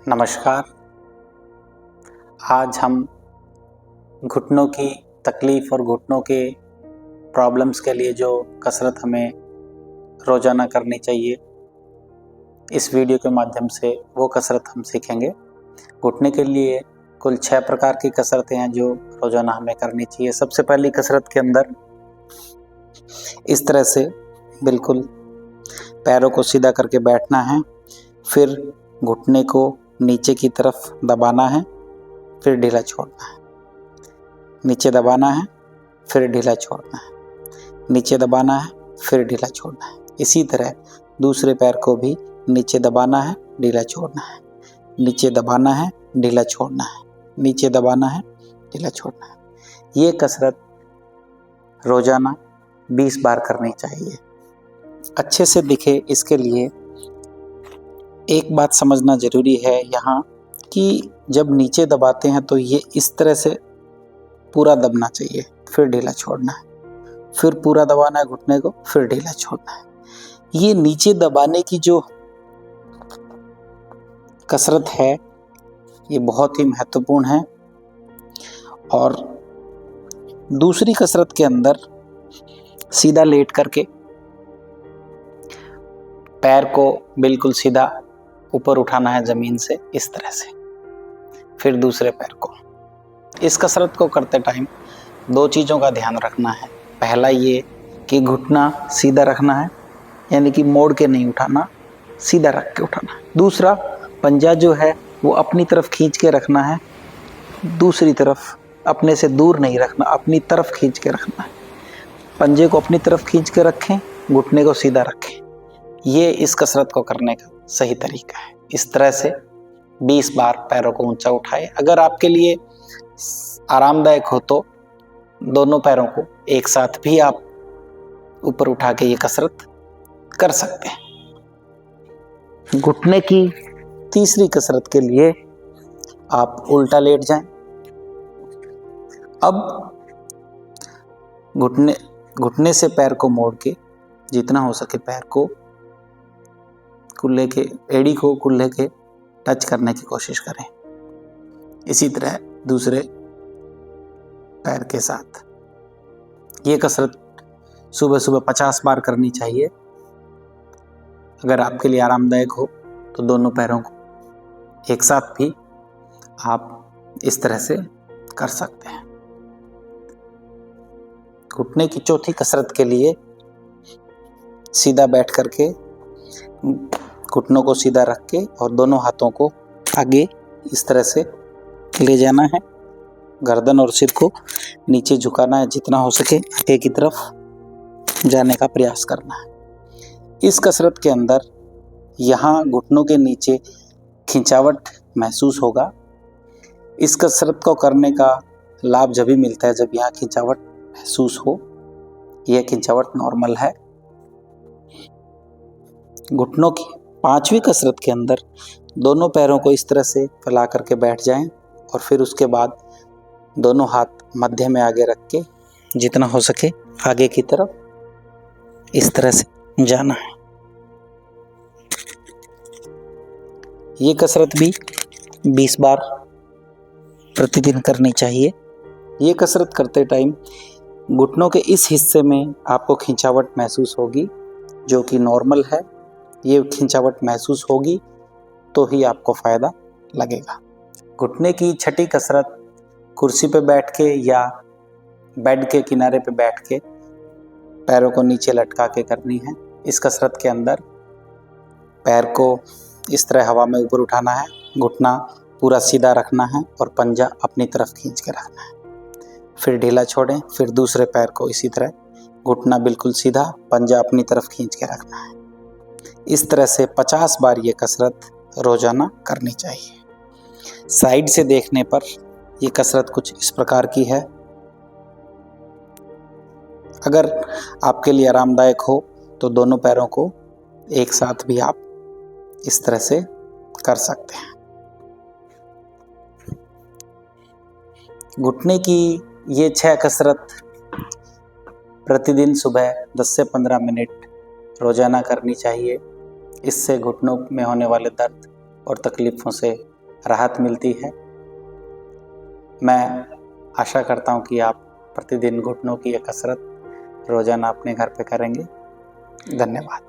नमस्कार। आज हम घुटनों की तकलीफ़ और घुटनों के प्रॉब्लम्स के लिए जो कसरत हमें रोज़ाना करनी चाहिए, इस वीडियो के माध्यम से वो कसरत हम सीखेंगे। घुटने के लिए कुल 6 प्रकार की कसरतें हैं जो रोज़ाना हमें करनी चाहिए। सबसे पहली कसरत के अंदर इस तरह से बिल्कुल पैरों को सीधा करके बैठना है, फिर घुटने को नीचे की तरफ दबाना है, फिर ढीला छोड़ना है। नीचे दबाना है, फिर ढीला छोड़ना है, नीचे दबाना है, फिर ढीला छोड़ना है। इसी तरह दूसरे पैर को भी नीचे दबाना है, ढीला छोड़ना है, नीचे दबाना है, ढीला छोड़ना है, नीचे दबाना है, ढीला छोड़ना है। ये कसरत रोज़ाना 20 बार करनी चाहिए। अच्छे से दिखे इसके लिए एक बात समझना ज़रूरी है यहाँ कि जब नीचे दबाते हैं तो ये इस तरह से पूरा दबना चाहिए, फिर ढीला छोड़ना है, फिर पूरा दबाना है घुटने को, फिर ढीला छोड़ना है। ये नीचे दबाने की जो कसरत है ये बहुत ही महत्वपूर्ण है। और दूसरी कसरत के अंदर सीधा लेट करके पैर को बिल्कुल सीधा ऊपर उठाना है ज़मीन से, इस तरह से, फिर दूसरे पैर को। इस कसरत को करते टाइम 2 चीज़ों का ध्यान रखना है। पहला ये कि घुटना सीधा रखना है, यानी कि मोड़ के नहीं उठाना, सीधा रख के उठाना है। दूसरा, पंजा जो है वो अपनी तरफ खींच के रखना है, दूसरी तरफ अपने से दूर नहीं रखना, अपनी तरफ खींच के रखना है। पंजे को अपनी तरफ खींच के रखें, घुटने को सीधा रखें। ये इस कसरत को करने का सही तरीका है। इस तरह से 20 बार पैरों को ऊंचा उठाएं। अगर आपके लिए आरामदायक हो तो दोनों पैरों को एक साथ भी आप ऊपर उठा के ये कसरत कर सकते हैं। घुटने की तीसरी कसरत के लिए आप उल्टा लेट जाएं। अब घुटने से पैर को मोड़ के जितना हो सके पैर को कुल्ले के, एड़ी को कुल्ले के टच करने की कोशिश करें। इसी तरह दूसरे पैर के साथ। ये कसरत सुबह सुबह 50 बार करनी चाहिए। अगर आपके लिए आरामदायक हो तो दोनों पैरों को एक साथ भी आप इस तरह से कर सकते हैं। घुटने की चौथी कसरत के लिए सीधा बैठ करके घुटनों को सीधा रख के और दोनों हाथों को आगे इस तरह से ले जाना है। गर्दन और सिर को नीचे झुकाना है, जितना हो सके आगे की तरफ जाने का प्रयास करना है। इस कसरत के अंदर यहाँ घुटनों के नीचे खिंचावट महसूस होगा। इस कसरत को करने का लाभ जब भी मिलता है जब यहाँ खिंचावट महसूस हो। यह खिंचावट नॉर्मल है। घुटनों की 5वीं कसरत के अंदर दोनों पैरों को इस तरह से फैला करके बैठ जाएं और फिर उसके बाद दोनों हाथ मध्य में आगे रख के जितना हो सके आगे की तरफ इस तरह से जाना है। ये कसरत भी 20 बार प्रतिदिन करनी चाहिए। ये कसरत करते टाइम घुटनों के इस हिस्से में आपको खिंचावट महसूस होगी, जो कि नॉर्मल है। ये खिंचावट महसूस होगी तो ही आपको फ़ायदा लगेगा। घुटने की 6ठी कसरत कुर्सी पे बैठ के या बेड के किनारे पे बैठ के पैरों को नीचे लटका के करनी है। इस कसरत के अंदर पैर को इस तरह हवा में ऊपर उठाना है, घुटना पूरा सीधा रखना है और पंजा अपनी तरफ खींच के रखना है। फिर ढीला छोड़ें, फिर दूसरे पैर को इसी तरह घुटना बिल्कुल सीधा, पंजा अपनी तरफ खींच के रखना है। इस तरह से 50 बार ये कसरत रोज़ाना करनी चाहिए। साइड से देखने पर ये कसरत कुछ इस प्रकार की है। अगर आपके लिए आरामदायक हो तो दोनों पैरों को एक साथ भी आप इस तरह से कर सकते हैं। घुटने की ये 6 कसरत प्रतिदिन सुबह 10 से 15 मिनट रोज़ाना करनी चाहिए। इससे घुटनों में होने वाले दर्द और तकलीफ़ों से राहत मिलती है। मैं आशा करता हूँ कि आप प्रतिदिन घुटनों की ये कसरत रोज़ाना अपने घर पे करेंगे। धन्यवाद।